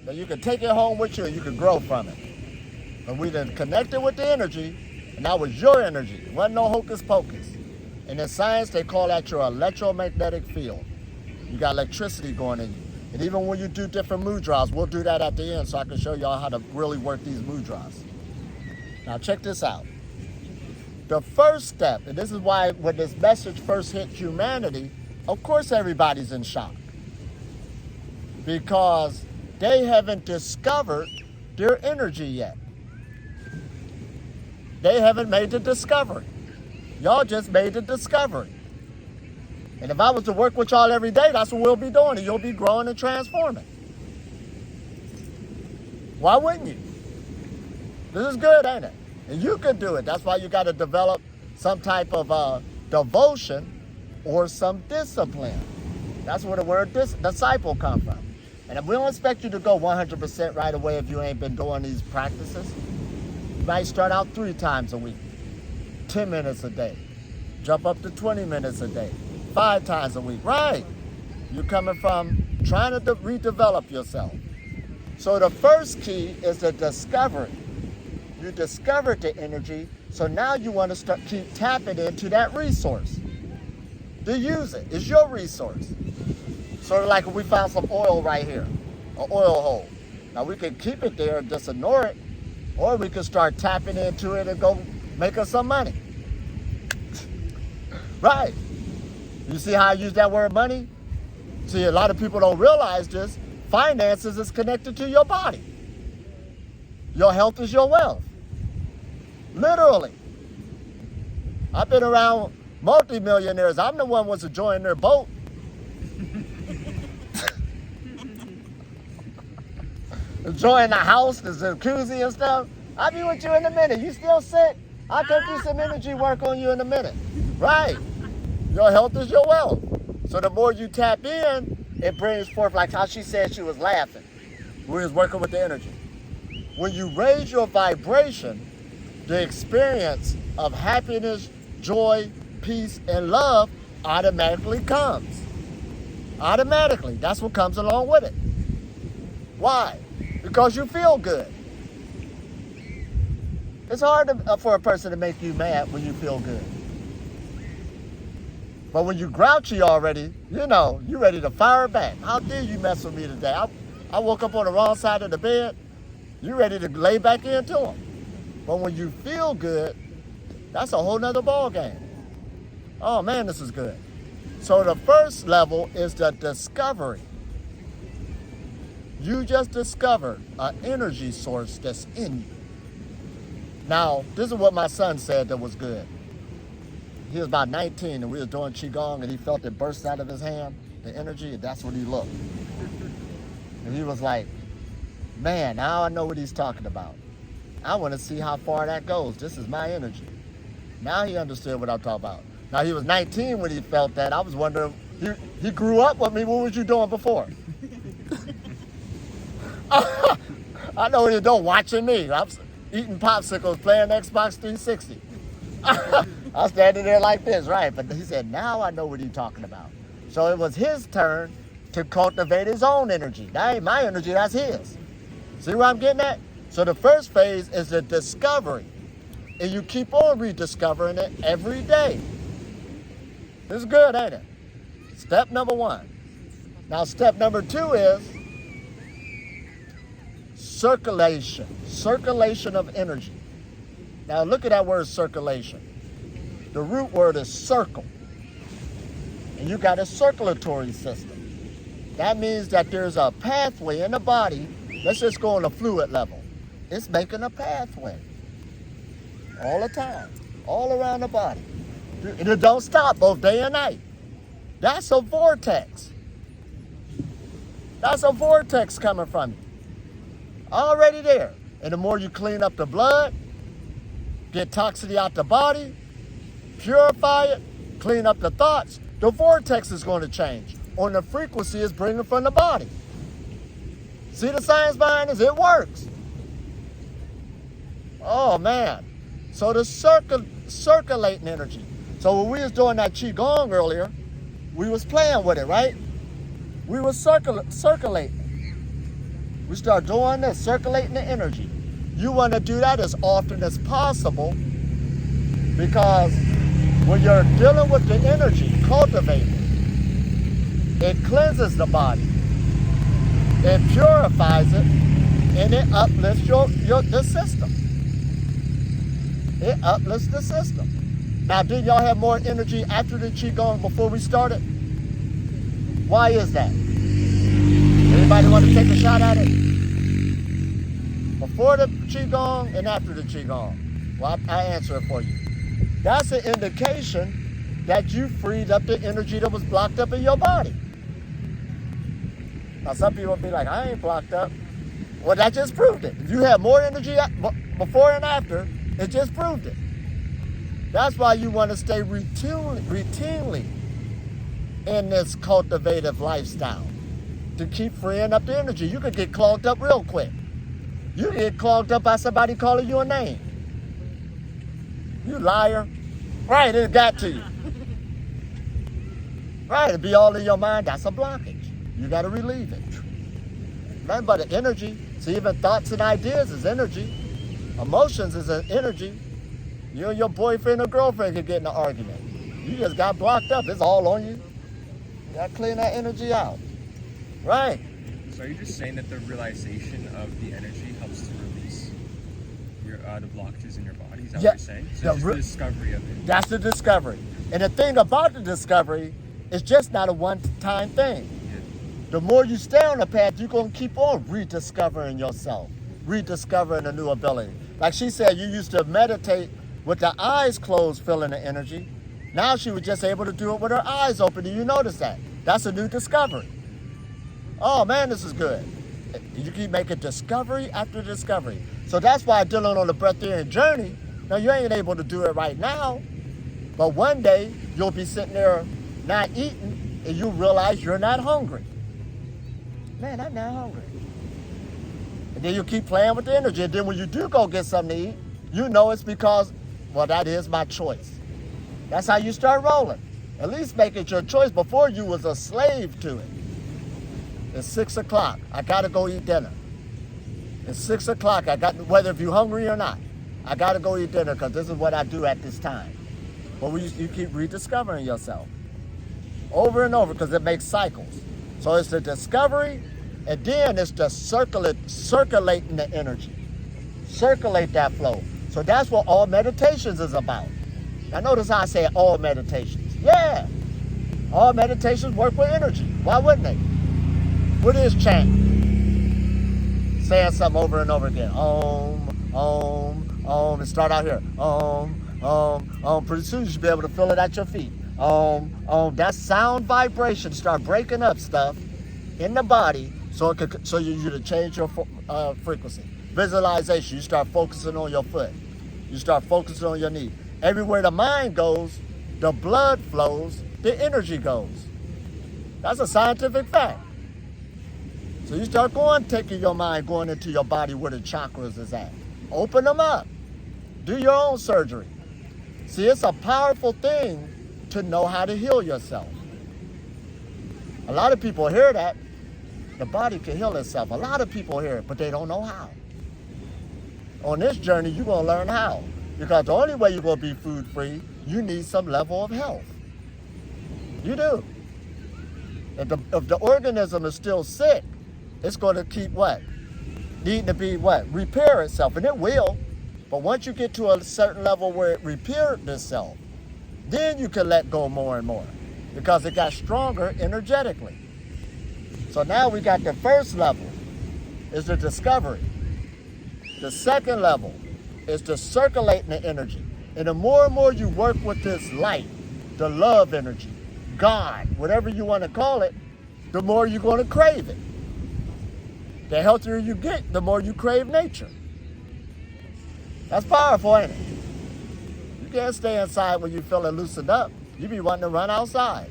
that you can take it home with you and you can grow from it. But we then connected with the energy, and that was your energy. It wasn't no hocus pocus. And in science, they call that your electromagnetic field. You got electricity going in you. And even when you do different mudras, we'll do that at the end so I can show y'all how to really work these mudras. Now check this out. The first step, and this is why when this message first hit humanity, of course everybody's in shock. Because they haven't discovered their energy yet. They haven't made the discovery. Y'all just made the discovery. And if I was to work with y'all every day, that's what we'll be doing, and you'll be growing and transforming. Why wouldn't you? This is good, ain't it? And you can do it. That's why you got to develop some type of devotion or some discipline. That's where the word disciple comes from. And we don't expect you to go 100% right away if you ain't been doing these practices. You might start out 3 times a week, 10 minutes a day, jump up to 20 minutes a day, 5 times a week. Right. You're coming from trying to redevelop yourself. So the first key is the discovery. You discovered the energy, so now you want to keep tapping into that resource. To use it. It's your resource. Sort of like if we found some oil right here, an oil hole. Now we can keep it there and just ignore it, or we can start tapping into it and go make us some money. Right. You see how I use that word money? See, a lot of people don't realize this. Finances is connected to your body. Your health is your wealth. Literally. I've been around multimillionaires. I'm the one who was enjoying their boat. Enjoying the house, the jacuzzi and stuff. I'll be with you in a minute. You still sick? I'll come do some energy work on you in a minute. Right. Your health is your wealth. So the more you tap in, it brings forth, like how she said she was laughing. We was working with the energy. When you raise your vibration, the experience of happiness, joy, peace, and love automatically comes. Automatically. That's what comes along with it. Why? Because you feel good. It's hard for a person to make you mad when you feel good. But when you grouchy already, you know, you're ready to fire back. How dare you mess with me today? I woke up on the wrong side of the bed. You're ready to lay back into them. But when you feel good, that's a whole nother ball game. Oh man, this is good. So the first level is the discovery. You just discovered an energy source that's in you. Now, this is what my son said that was good. He was about 19 and we were doing Qigong and he felt it burst out of his hand, the energy, and that's what he looked. And he was like, man, now I know what he's talking about. I want to see how far that goes. This is my energy. Now he understood what I'm talking about. Now he was 19 when he felt that. I was wondering, he grew up with me. What was you doing before? I know what you're doing, watching me. I'm eating popsicles, playing Xbox 360. I'm standing there like this, right? But he said, now I know what he's talking about. So it was his turn to cultivate his own energy. That ain't my energy, that's his. See where I'm getting at? So the first phase is the discovery. And you keep on rediscovering it every day. This is good, ain't it? Step number 1. Now step number 2 is circulation. Circulation of energy. Now look at that word circulation. The root word is circle. And you got a circulatory system. That means that there's a pathway in the body. Let's just go on the fluid level. It's making a pathway. All the time. All around the body. And it don't stop both day and night. That's a vortex. That's a vortex coming from you. Already there. And the more you clean up the blood, get toxicity out the body, purify it, clean up the thoughts, the vortex is going to change on the frequency it's bringing from the body. See the science behind this? It works. Oh man. So the circulating energy. So when we was doing that Qigong earlier, we was playing with it, right? We was circulating. We start doing this, circulating the energy. You want to do that as often as possible, because when you're dealing with the energy, cultivating it cleanses the body, it purifies it, and it uplifts the system. It uplifts the system. Now, did y'all have more energy after the Qigong before we started? Why is that? Anybody want to take a shot at it? Before the Qigong and after the Qigong? Well, I answer it for you. That's an indication that you freed up the energy that was blocked up in your body. Now, some people will be like, I ain't blocked up. Well, that just proved it. If you have more energy before and after, it just proved it. That's why you want to stay routinely in this cultivative lifestyle, to keep freeing up the energy. You could get clogged up real quick. You get clogged up by somebody calling you a name. You liar. Right, it got to you. Right, it'd be all in your mind. That's a blockage. You got to relieve it. Nothing but the energy. See, even thoughts and ideas is energy. Emotions is an energy. You and your boyfriend or girlfriend can get in an argument. You just got blocked up. It's all on you. You got to clean that energy out. Right. So are you just saying that the realization of the energy helps to release the blockages in your body? Is that what you're saying? So it's just the discovery of it. That's the discovery. And the thing about the discovery, is just not a one-time thing. Yeah. The more you stay on the path, you're going to keep on rediscovering yourself, rediscovering a new ability. Like she said, you used to meditate with the eyes closed, feeling the energy. Now she was just able to do it with her eyes open. Do you notice that? That's a new discovery. Oh man, this is good. You keep making discovery after discovery. So that's why dealing on the breatharian journey, now you ain't able to do it right now, but one day you'll be sitting there not eating and you realize you're not hungry. Man, I'm not hungry. And then you keep playing with the energy, and then when you do go get something to eat, you know it's because, well, that is my choice. That's how you start rolling. At least make it your choice. Before you was a slave to it. It's 6 o'clock. I gotta go eat dinner. It's 6 o'clock. Whether if you're hungry or not, I gotta go eat dinner because this is what I do at this time. But you keep rediscovering yourself over and over because it makes cycles. So it's the discovery, and then it's the circulating the energy. Circulate that flow. So that's what all meditations is about. Now notice how I say all meditations. Yeah, all meditations work with energy. Why wouldn't they? What is chant? Saying something over and over again. Om, om, om, and start out here. Om, om, om. Pretty soon you should be able to feel it at your feet. Om, om. That sound vibration start breaking up stuff in the body, so you to change your frequency. Visualization. You start focusing on your foot. You start focusing on your knee. Everywhere the mind goes, the blood flows, the energy goes. That's a scientific fact. So you start taking your mind, going into your body where the chakras is at. Open them up. Do your own surgery. See, it's a powerful thing to know how to heal yourself. A lot of people hear that. The body can heal itself. A lot of people hear it, but they don't know how. On this journey, you're going to learn how. Because the only way you're going to be food free, you need some level of health. You do. If the organism is still sick, it's going to keep what? Needing to be what? Repair itself. And it will. But once you get to a certain level where it repaired itself, then you can let go more and more. Because it got stronger energetically. So now we got the first level is the discovery. The second level is the circulating the energy. And the more and more you work with this light, the love energy, God, whatever you want to call it, the more you're going to crave it. The healthier you get, the more you crave nature. That's powerful, ain't it? You can't stay inside when you're feeling loosened up. You be wanting to run outside.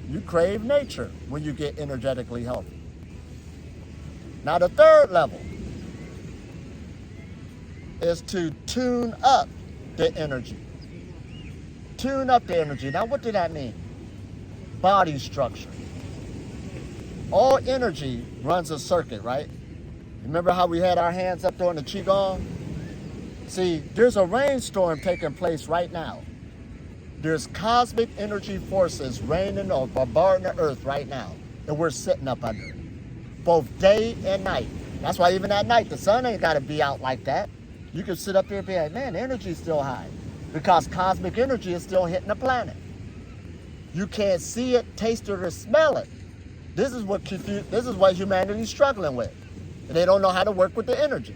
You crave nature when you get energetically healthy. Now the third level is to tune up the energy. Tune up the energy. Now what did that mean? Body structure. All energy runs a circuit, right? Remember how we had our hands up during the Qigong? See, there's a rainstorm taking place right now. There's cosmic energy forces raining or bombarding the earth right now, and we're sitting up under it, both day and night. That's why even at night, the sun ain't got to be out like that. You can sit up here and be like, man, the energy's still high, because cosmic energy is still hitting the planet. You can't see it, taste it, or smell it. This is what humanity's struggling with. And they don't know how to work with the energy.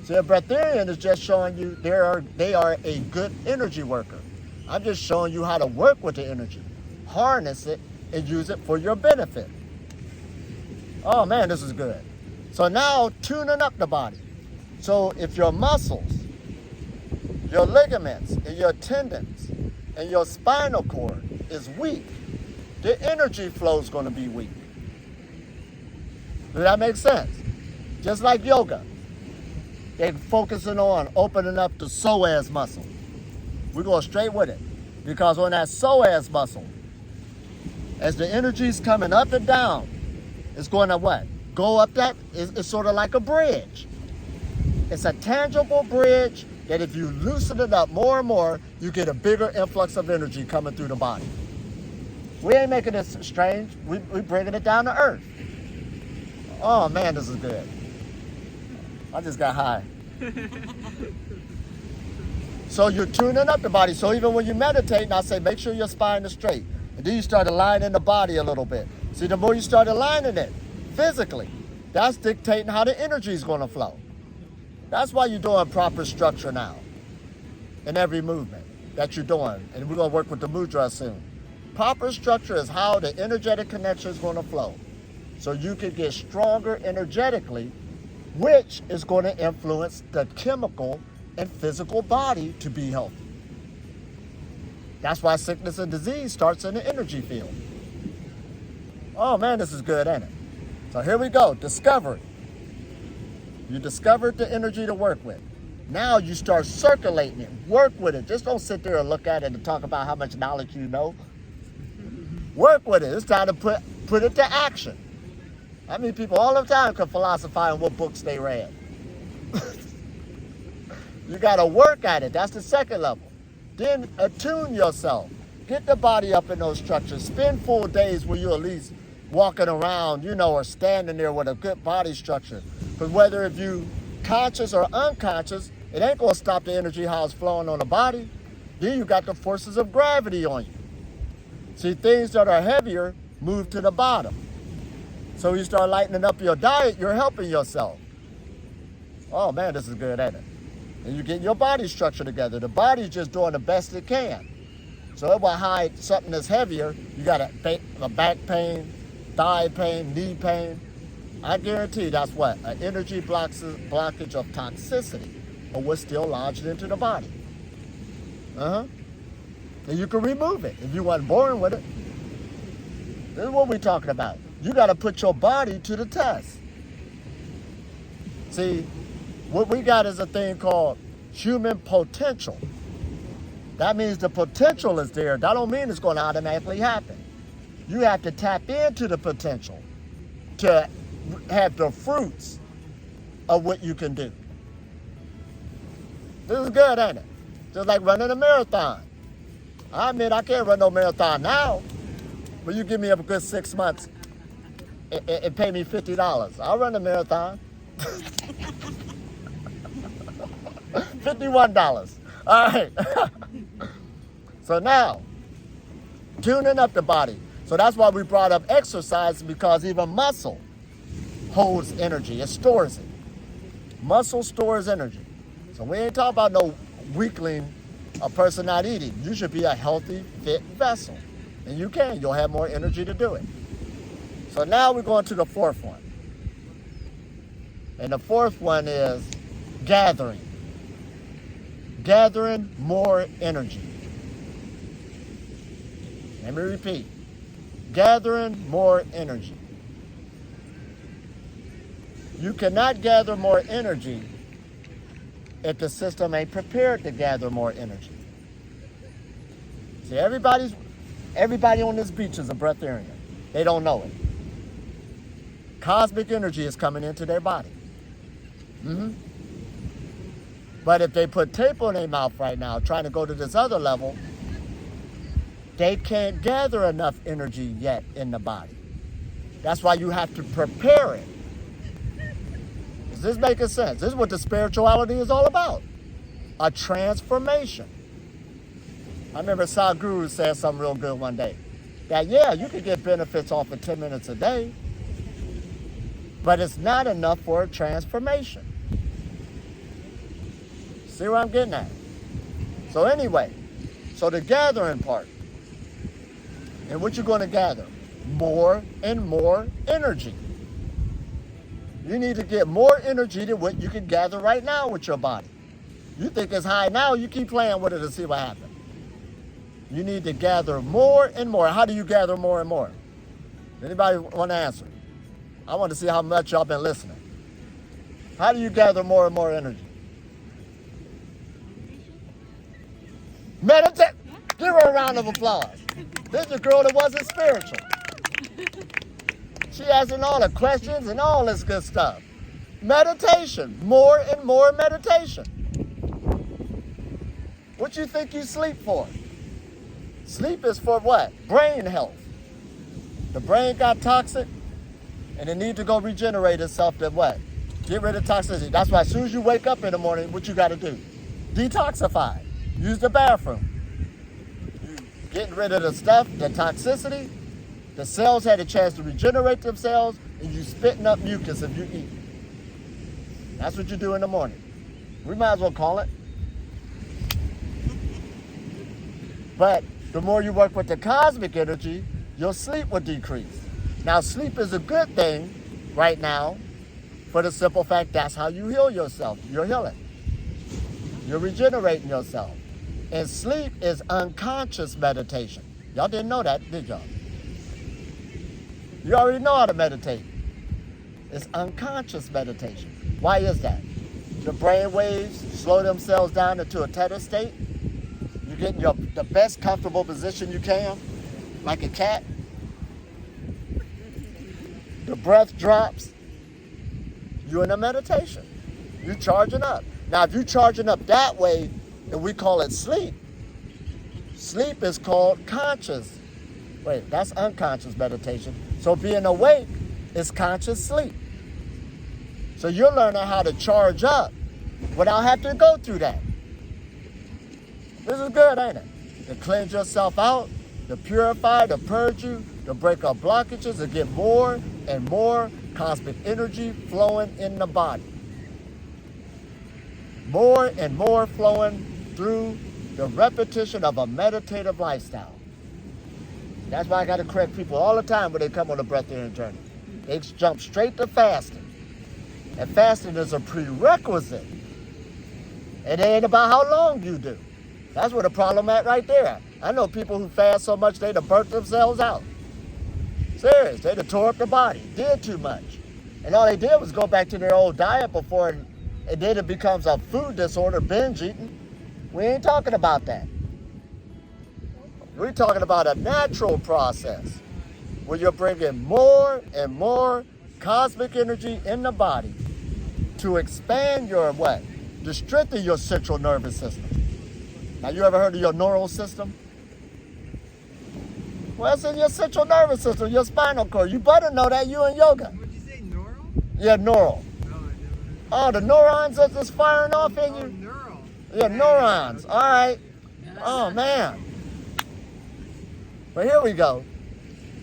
See, a breatharian is just showing you they are a good energy worker. I'm just showing you how to work with the energy, harness it, and use it for your benefit. Oh man, this is good. So now, tuning up the body. So if your muscles, your ligaments, and your tendons, and your spinal cord is weak, the energy flow is going to be weak. Does that make sense? Just like yoga. They're focusing on opening up the psoas muscle. We're going straight with it. Because on that psoas muscle, as the energy's coming up and down, it's going to what? Go up that, it's sort of like a bridge. It's a tangible bridge that if you loosen it up more and more, you get a bigger influx of energy coming through the body. We ain't making this strange. We bringing it down to earth. Oh man, this is good. I just got high. So you're tuning up the body. So even when you meditate, and I say, make sure your spine is straight. And then you start aligning the body a little bit. See, the more you start aligning it physically, that's dictating how the energy is going to flow. That's why you're doing proper structure now in every movement that you're doing. And we're going to work with the Mudras soon. Proper structure is how the energetic connection is going to flow. So you can get stronger energetically, which is going to influence the chemical and physical body to be healthy. That's why sickness and disease starts in the energy field. Oh man, this is good, ain't it? So here we go, discovery. You discovered the energy to work with. Now you start circulating it, work with it. Just don't sit there and look at it and talk about how much knowledge you know. Work with it. It's time to put it to action. I mean, people all the time can philosophize on what books they read. You got to work at it. That's the second level. Then attune yourself. Get the body up in those structures. Spend full days where you're at least walking around, or standing there with a good body structure. Because whether if you conscious or unconscious, it ain't going to stop the energy how it's flowing on the body. Then you got the forces of gravity on you. See, things that are heavier move to the bottom. So you start lightening up your diet, you're helping yourself. Oh man, this is good, ain't it? And you get your body structure together. The body's just doing the best it can. So it will hide something that's heavier. You got a back pain, thigh pain, knee pain. I guarantee that's what? An energy blockage of toxicity or what's still lodged into the body. And you can remove it if you weren't born with it. This is what we're talking about. You got to put your body to the test. See, what we got is a thing called human potential. That means the potential is there. That don't mean it's going to automatically happen. You have to tap into the potential to have the fruits of what you can do. This is good, ain't it? Just like running a marathon. I admit I can't run no marathon now, but you give me a good 6 months and pay me $50. I'll run a marathon. $51. All right. So now, tuning up the body. So that's why we brought up exercise, because even muscle holds energy. It stores it. Muscle stores energy. So we ain't talking about no weakling, a person not eating. You should be a healthy, fit vessel. And you can. You'll have more energy to do it. So now we're going to the fourth one. And the fourth one is gathering. Gathering more energy. Let me repeat. Gathering more energy. You cannot gather more energy if the system ain't prepared to gather more energy. See, everybody on this beach is a breatharian. They don't know it. Cosmic energy is coming into their body. But if they put tape on their mouth right now, trying to go to this other level, they can't gather enough energy yet in the body. That's why you have to prepare it. Is this making sense? This is what the spirituality is all about. A transformation. I remember Sadhguru said something real good one day. That, yeah, you can get benefits off of 10 minutes a day, but it's not enough for a transformation. See where I'm getting at? So anyway, so the gathering part. And what you're going to gather? More and more energy. You need to get more energy than what you can gather right now with your body. You think it's high now, you keep playing with it to see what happens. You need to gather more and more. How do you gather more and more? Anybody want to answer? I want to see how much y'all been listening. How do you gather more and more energy? Meditate. Give her a round of applause. This is a girl that wasn't spiritual. She asking all the questions and all this good stuff. Meditation. More and more meditation. What you think you sleep for? Sleep is for what? Brain health. The brain got toxic and it needs to go regenerate itself to what? Get rid of toxicity. That's why as soon as you wake up in the morning, what you got to do? Detoxify. Use the bathroom. Getting rid of the stuff, the toxicity. The cells had a chance to regenerate themselves, and you spitting up mucus if you eat. That's what you do in the morning. We might as well call it. But the more you work with the cosmic energy, your sleep will decrease. Now, sleep is a good thing right now for the simple fact that's how you heal yourself. You're healing. You're regenerating yourself. And sleep is unconscious meditation. Y'all didn't know that, did y'all? You already know how to meditate. It's unconscious meditation. Why is that? The brain waves slow themselves down into a theta state. You get in the best comfortable position you can, like a cat. The breath drops. You're in a meditation. You're charging up. Now, if you're charging up that way, and we call it sleep, sleep is called conscious. Wait, that's unconscious meditation. So being awake is conscious sleep. So you're learning how to charge up without having to go through that. This is good, ain't it? To cleanse yourself out, to purify, to purge you, to break up blockages, to get more and more cosmic energy flowing in the body. More and more flowing through the repetition of a meditative lifestyle. That's why I got to correct people all the time when they come on a breatharian journey. They jump straight to fasting. And fasting is a prerequisite. It ain't about how long you do. That's where the problem at right there. I know people who fast so much they done burnt themselves out. Serious, they done tore up the body, did too much. And all they did was go back to their old diet before and then it becomes a food disorder, binge eating. We ain't talking about that. We're talking about a natural process where you're bringing more and more cosmic energy in the body to expand your what? To strengthen your central nervous system. Now, you ever heard of your neural system? Well, it's in your central nervous system, your spinal cord. You better know that. You in yoga. What'd you say, neural? Yeah, neural. No, I never. Oh, the neurons are just firing off in you? Neural. Yeah, neurons. All right. Oh, man. But here we go.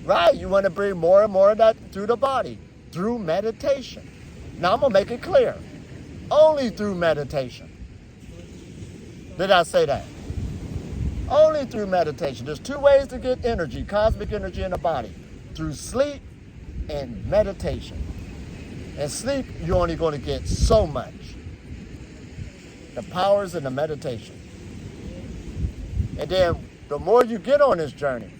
Right, you want to bring more and more of that through the body, through meditation. Now, I'm going to make it clear. Only through meditation. Did I say that? Only through meditation. There's two ways to get energy, cosmic energy in the body. Through sleep and meditation. And sleep, you're only going to get so much. The power's in the meditation. And then the more you get on this journey,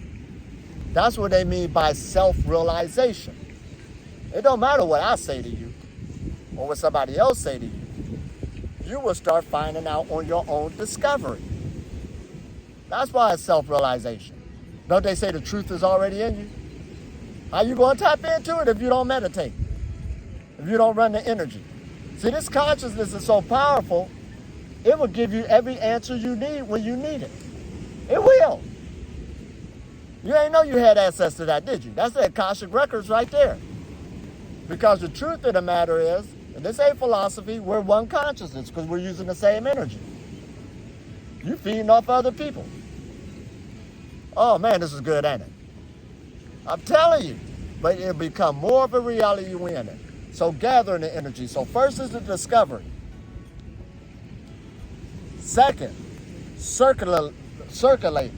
that's what they mean by self-realization. It don't matter what I say to you or what somebody else say to you. You will start finding out on your own discovery. That's why it's self-realization. Don't they say the truth is already in you? How you going to tap into it if you don't meditate? if you don't run the energy. See, this consciousness is so powerful, it will give you every answer you need when you need it. It will. You ain't know you had access to that, did you? That's the Akashic Records right there. Because the truth of the matter is, and this ain't philosophy, we're one consciousness because we're using the same energy. You feeding off other people. Oh man, this is good, ain't it? I'm telling you. But it'll become more of a reality when in it. So gathering the energy. So first is the discovery. Second, circulating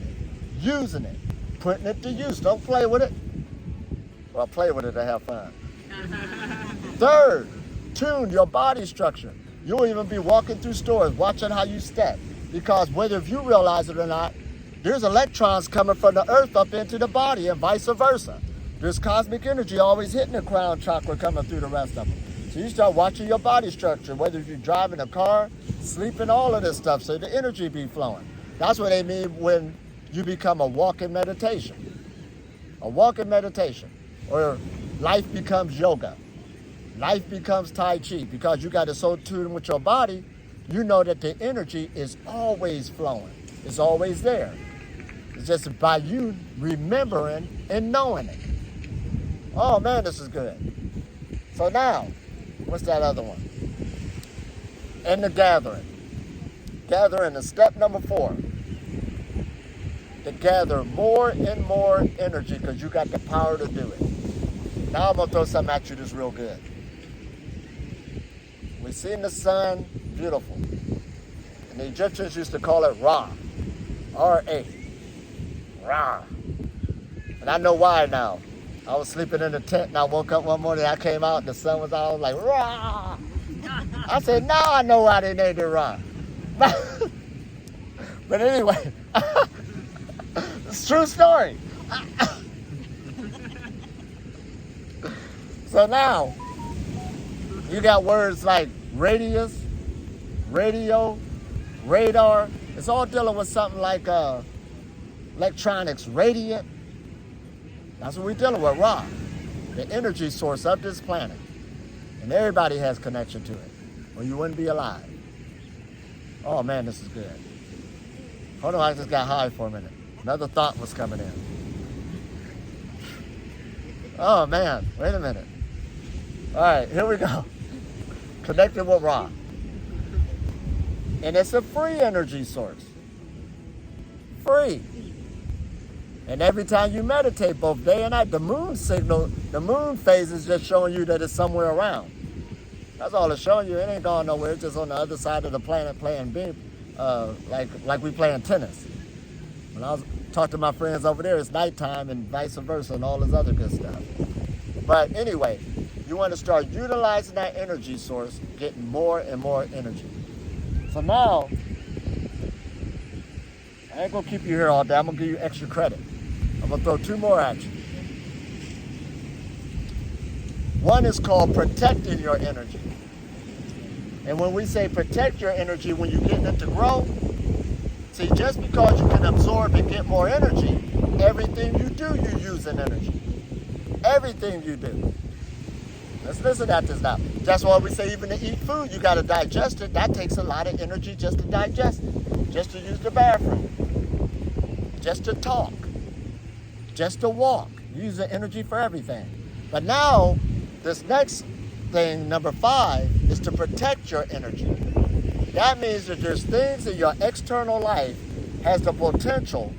it, using it, putting it to use. Don't play with it. Well, play with it to have fun. Third, tune your body structure. You'll even be walking through stores, watching how you step. Because whether if you realize it or not, there's electrons coming from the earth up into the body and vice versa. There's cosmic energy always hitting the crown chakra coming through the rest of them. So you start watching your body structure, whether if you're driving a car, sleeping, all of this stuff, so the energy be flowing. That's what they mean when you become a walking meditation. A walking meditation. Or life becomes yoga. Life becomes Tai Chi because you got to so tune with your body, you know that the energy is always flowing. It's always there. It's just by you remembering and knowing it. Oh man, this is good. So now, what's that other one? And the gathering. Gathering is step number 4. To gather more and more energy because you got the power to do it. Now I'm going to throw something at you that's real good. We've seen the sun, beautiful. And the Egyptians used to call it Ra. R-A. Ra. And I know why now. I was sleeping in a tent and I woke up one morning, I came out and the sun was out, I was like, Ra! I said, now I know why they named it Ra. But anyway, it's a true story. So now, you got words like radius, radio, radar. It's all dealing with something like electronics, radiant. That's what we're dealing with, Ra, the energy source of this planet. And everybody has connection to it, or you wouldn't be alive. Oh man, this is good. Hold on, I just got high for a minute. Another thought was coming in. Oh man, wait a minute. All right, here we go. Connected with Ra. And it's a free energy source. Free. And every time you meditate, both day and night, the moon signal, the moon phase is just showing you that it's somewhere around. That's all it's showing you. It ain't going nowhere. It's just on the other side of the planet playing beam, like we playing tennis. When I was talking to my friends over there, it's nighttime and vice versa and all this other good stuff. But anyway, you want to start utilizing that energy source, getting more and more energy. So now, I ain't going to keep you here all day. I'm going to give you extra credit. I'm going to throw 2 more at you. One is called protecting your energy. And when we say protect your energy, when you're getting it to grow, see, just because you can absorb and get more energy, everything you do, you're using energy. Everything you do. Let's listen at this now. That's why we say even to eat food, you got to digest it. That takes a lot of energy just to digest it, just to use the bathroom, just to talk, just to walk. You use the energy for everything. But now, this next thing, number 5, is to protect your energy. That means that there's things in your external life has the potential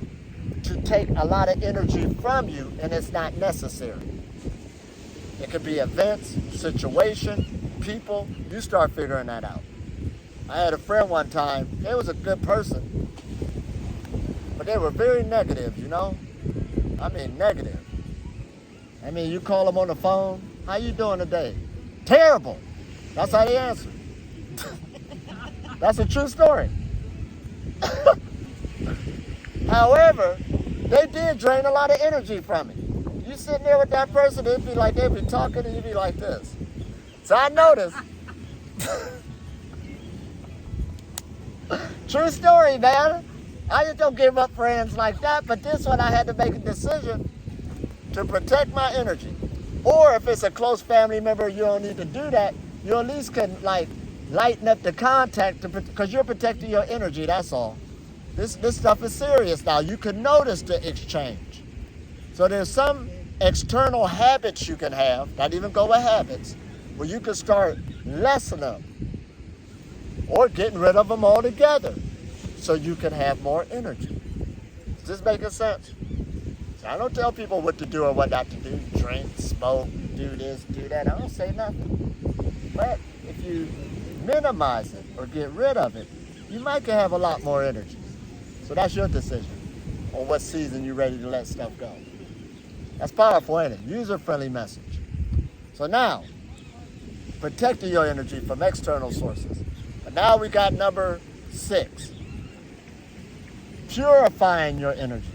to take a lot of energy from you, and it's not necessary. It could be events, situation, people. You start figuring that out. I had a friend one time. They was a good person, but they were very negative, you know? I mean, negative. I mean, you call them on the phone, how you doing today? Terrible. That's how they answer. That's a true story. However, they did drain a lot of energy from me. You sitting there with that person, they'd be talking and you'd be like this. So I noticed. True story, man. I just don't give up friends like that, but this one I had to make a decision to protect my energy. Or if it's a close family member, you don't need to do that. You at least can like lighten up the contact because you're protecting your energy, that's all. This stuff is serious now. You can notice the exchange. So there's some external habits you can have, not even go with habits, where you can start lessening them or getting rid of them altogether so you can have more energy. Is this making sense? So I don't tell people what to do or what not to do. Drink, smoke, do this, do that. I don't say nothing. But if you minimize it or get rid of it, you might have a lot more energy. So that's your decision on what season you're ready to let stuff go. That's powerful, ain't it? User-friendly message. So now, protecting your energy from external sources. But now we got number 6. Purifying your energy.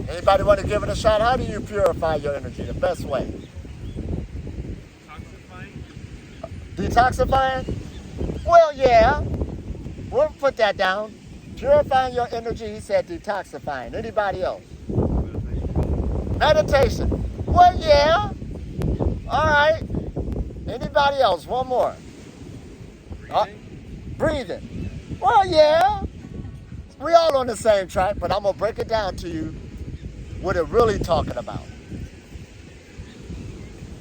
Anybody want to give it a shot? How do you purify your energy the best way? Detoxifying? Well, yeah. We'll put that down. Purifying your energy, he said detoxifying. Anybody else? Meditation. Well, yeah. All right. Anybody else? One more. Breathing. Well, yeah. We all on the same track, but I'm going to break it down to you what it really talking about.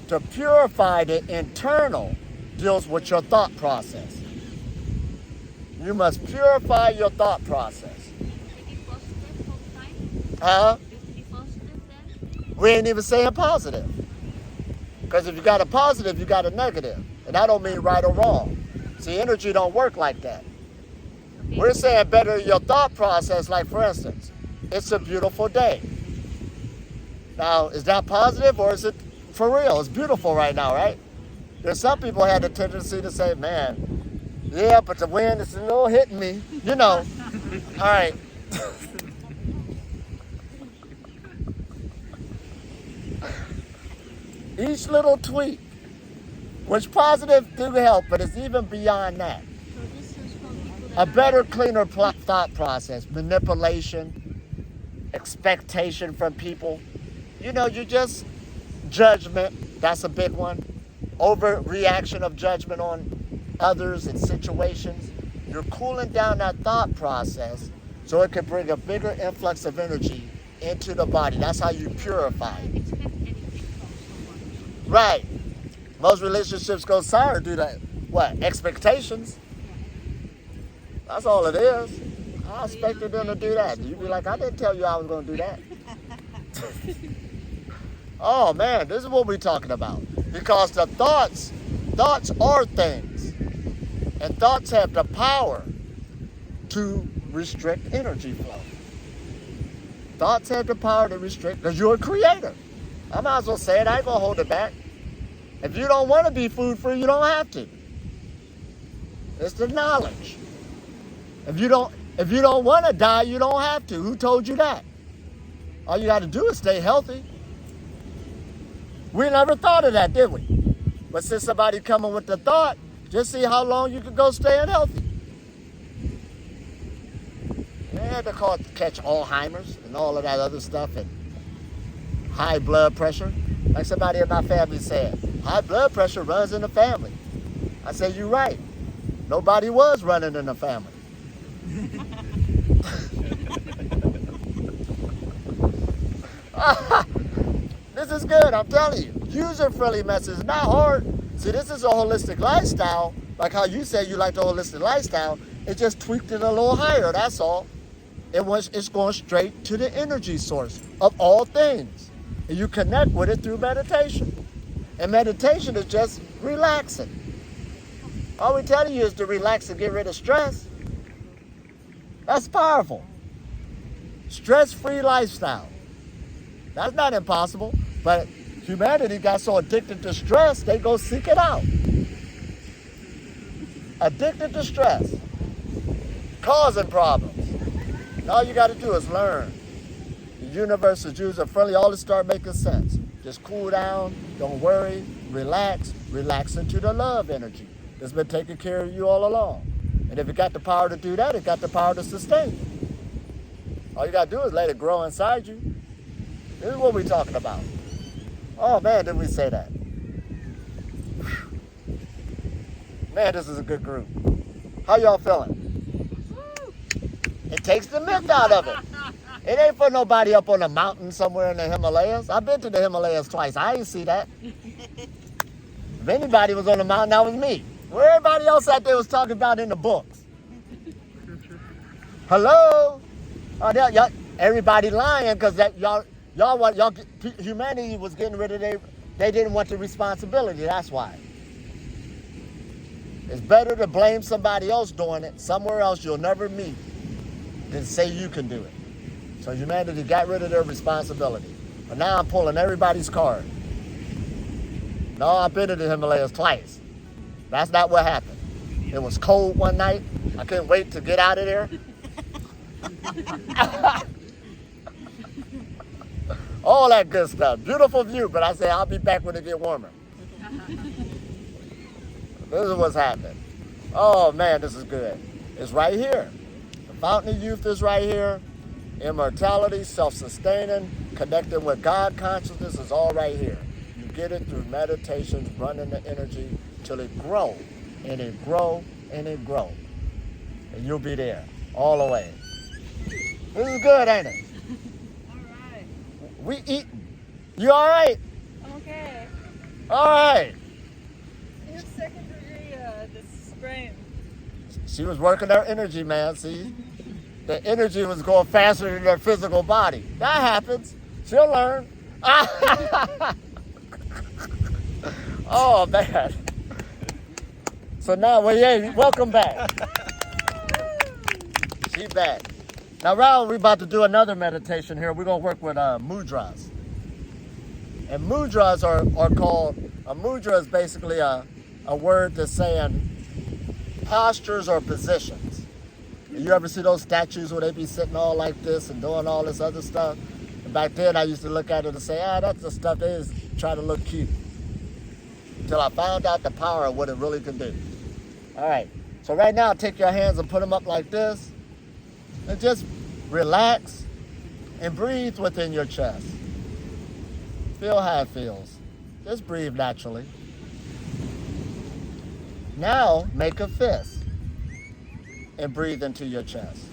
To purify the internal deals with your thought process. You must purify your thought process. Huh? We ain't even saying positive. Because if you got a positive, you got a negative. And I don't mean right or wrong. See, energy don't work like that. We're saying better your thought process, like for instance, it's a beautiful day. Now, is that positive or is it for real? It's beautiful right now, right? There's some people had the tendency to say, man, yeah, but the wind is a little hitting me, you know. All right. Each little tweak, which positive do help, but it's even beyond that. A better, cleaner thought process, manipulation, expectation from people. You know, you just, judgment, that's a big one. Overreaction of judgment on others and situations. You're cooling down that thought process so it can bring a bigger influx of energy into the body. That's how you purify it. Right. Most relationships go sour due to what? Expectations. That's all it is. I expected them to do that. You'd be like, I didn't tell you I was going to do that. Oh man, this is what we're talking about. Because the thoughts are things. And thoughts have the power to restrict energy flow. Thoughts have the power to restrict, because you're a creator. I might as well say it, I ain't going to hold it back. If you don't want to be food free, you don't have to. It's the knowledge. If you don't want to die, you don't have to. Who told you that? All you got to do is stay healthy. We never thought of that, did we? But since somebody coming with the thought, just see how long you could go staying healthy. They had to catch Alzheimer's and all of that other stuff and high blood pressure. Like somebody in my family said, high blood pressure runs in the family. I said, you're right. Nobody was running in the family. This is good, I'm telling you. User-friendly message, not hard. See, this is a holistic lifestyle. Like how you said you like the holistic lifestyle. It just tweaked it a little higher, that's all. It's going straight to the energy source of all things. And you connect with it through meditation. And meditation is just relaxing. All we're telling you is to relax and get rid of stress. That's powerful. Stress-free lifestyle. That's not impossible, but humanity got so addicted to stress, they go seek it out. Addicted to stress. Causing problems. And all you got to do is learn. The universe is user-friendly. All this start making sense. Just cool down, don't worry, relax into the love energy that's been taking care of you all along. And if it got the power to do that, it got the power to sustain you. All you got to do is let it grow inside you. This is what we're talking about. Oh man, did we say that? Man, this is a good group. How y'all feeling? It takes the myth out of it. It ain't for nobody up on a mountain somewhere in the Himalayas. I've been to the Himalayas twice. I ain't see that. If anybody was on the mountain, that was me. Where everybody else out there was talking about in the books. Hello? Oh, y'all, everybody lying because humanity was getting rid of they didn't want the responsibility. That's why. It's better to blame somebody else doing it, somewhere else you'll never meet, than say you can do it. So humanity got rid of their responsibility. But now I'm pulling everybody's card. No, I've been to the Himalayas twice. That's not what happened. It was cold one night. I couldn't wait to get out of there. All that good stuff. Beautiful view, but I say I'll be back when it get warmer. This is what's happening. Oh man, this is good. It's right here. The fountain of youth is right here. Immortality, self-sustaining, connecting with God consciousness is all right here. You get it through meditations, running the energy till it grow, and it grow, and it grow. And you'll be there all the way. This is good, ain't it? All right. We eating. You all right? Okay. All right. You have second degree this sprain. She was working her energy, man. See? The energy was going faster than her physical body. That happens. She'll learn. Oh, man. So now, well, yeah, welcome back. She's back. Now, Raul, we're about to do another meditation here. We're going to work with mudras. And mudras are called, a mudra is basically a word that's saying postures or positions. You ever see those statues where they be sitting all like this and doing all this other stuff? And back then I used to look at it and say, that's the stuff they just try to look cute. Until I found out the power of what it really can do. All right, so right now take your hands and put them up like this. And just relax and breathe within your chest. Feel how it feels. Just breathe naturally. Now make a fist and breathe into your chest.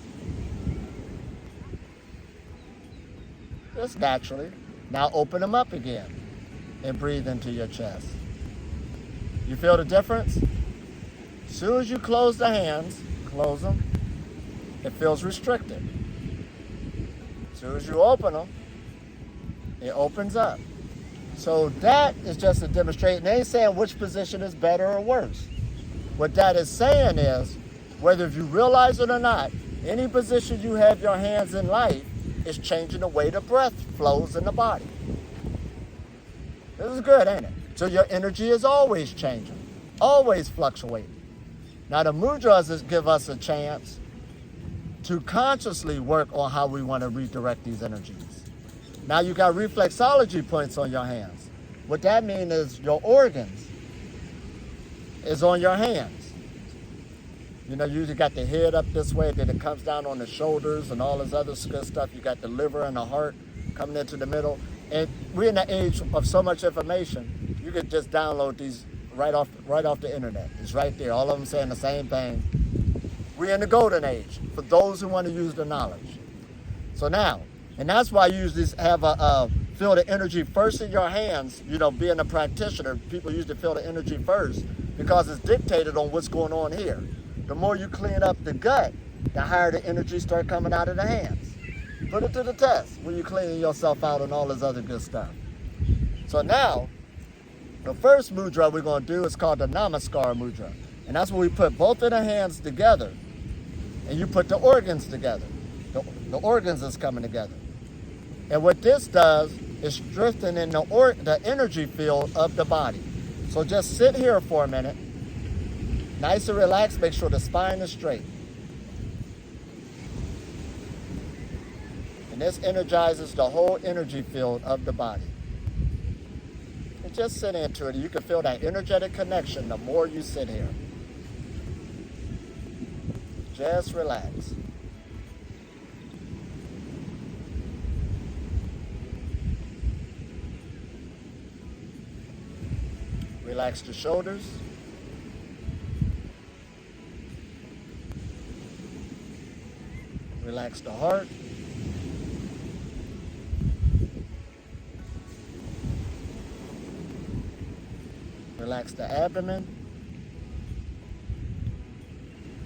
Just naturally. Now open them up again and breathe into your chest. You feel the difference? As soon as you close the hands, close them, it feels restricted. As soon as you open them, it opens up. So that is just a demonstration. They ain't saying which position is better or worse. What that is saying is, whether if you realize it or not, any position you have your hands in life is changing the way the breath flows in the body. This is good, ain't it? So your energy is always changing, always fluctuating. Now the mudras give us a chance to consciously work on how we want to redirect these energies. Now you got reflexology points on your hands. What that means is your organs is on your hands. You know, you usually got the head up this way, then it comes down on the shoulders and all this other good stuff. You got the liver and the heart coming into the middle. And we're in the age of so much information, you could just download these right off the internet. It's right there. All of them saying the same thing. We're in the golden age for those who want to use the knowledge. So now, and that's why you usually have feel the energy first in your hands. You know, being a practitioner, people usually feel the energy first because it's dictated on what's going on here. The more you clean up the gut, the higher the energy start coming out of the hands. Put it to the test when you're cleaning yourself out and all this other good stuff. So now, the first mudra we're going to do is called the Namaskar mudra. And that's where we put both of the hands together and you put the organs together. The organs is coming together. And what this does is strengthening the energy field of the body. So just sit here for a minute. Nice and relaxed. Make sure the spine is straight. And this energizes the whole energy field of the body. And just sit into it. You can feel that energetic connection the more you sit here. Just relax. Relax the shoulders. Relax the heart. Relax the abdomen.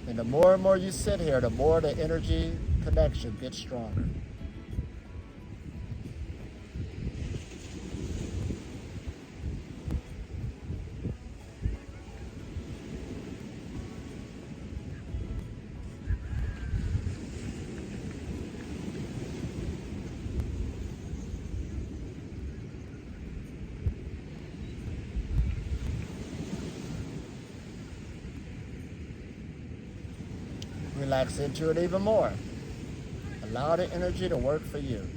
And the more and more you sit here, the more the energy connection gets stronger. Relax into it even more. Allow the energy to work for you.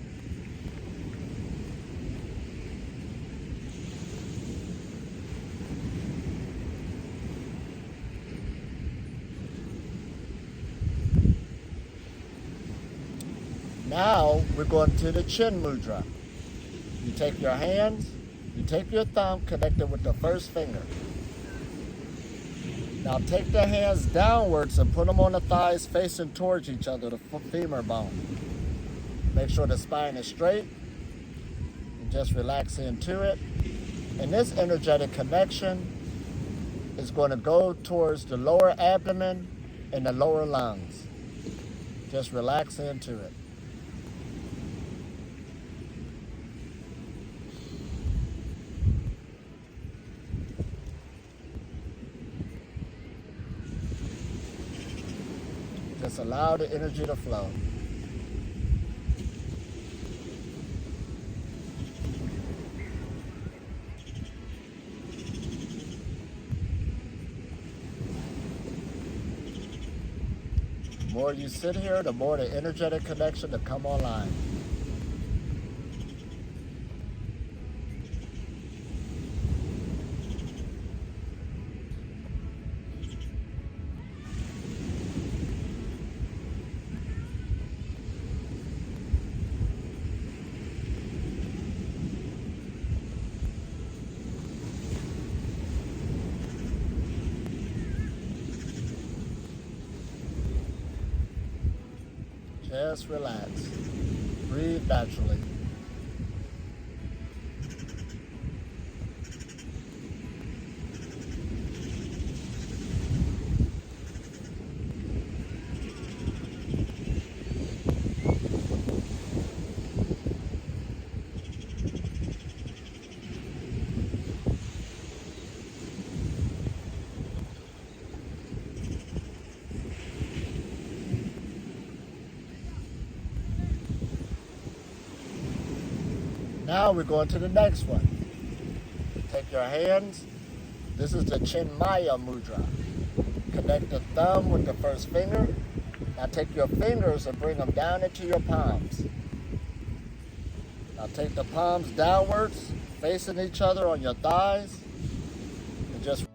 Now we're going to the chin mudra. You take your hands, you take your thumb, connect it with the first finger. Now take the hands downwards and put them on the thighs facing towards each other, the femur bone. Make sure the spine is straight and just relax into it. And this energetic connection is going to go towards the lower abdomen and the lower lungs. Just relax into it. Just allow the energy to flow. The more you sit here, the more the energetic connection to come online. Just relax. Breathe naturally. Now we're going to the next one. Take your hands. This is the Chin Maya Mudra. Connect the thumb with the first finger. Now take your fingers and bring them down into your palms. Now take the palms downwards, facing each other on your thighs. And just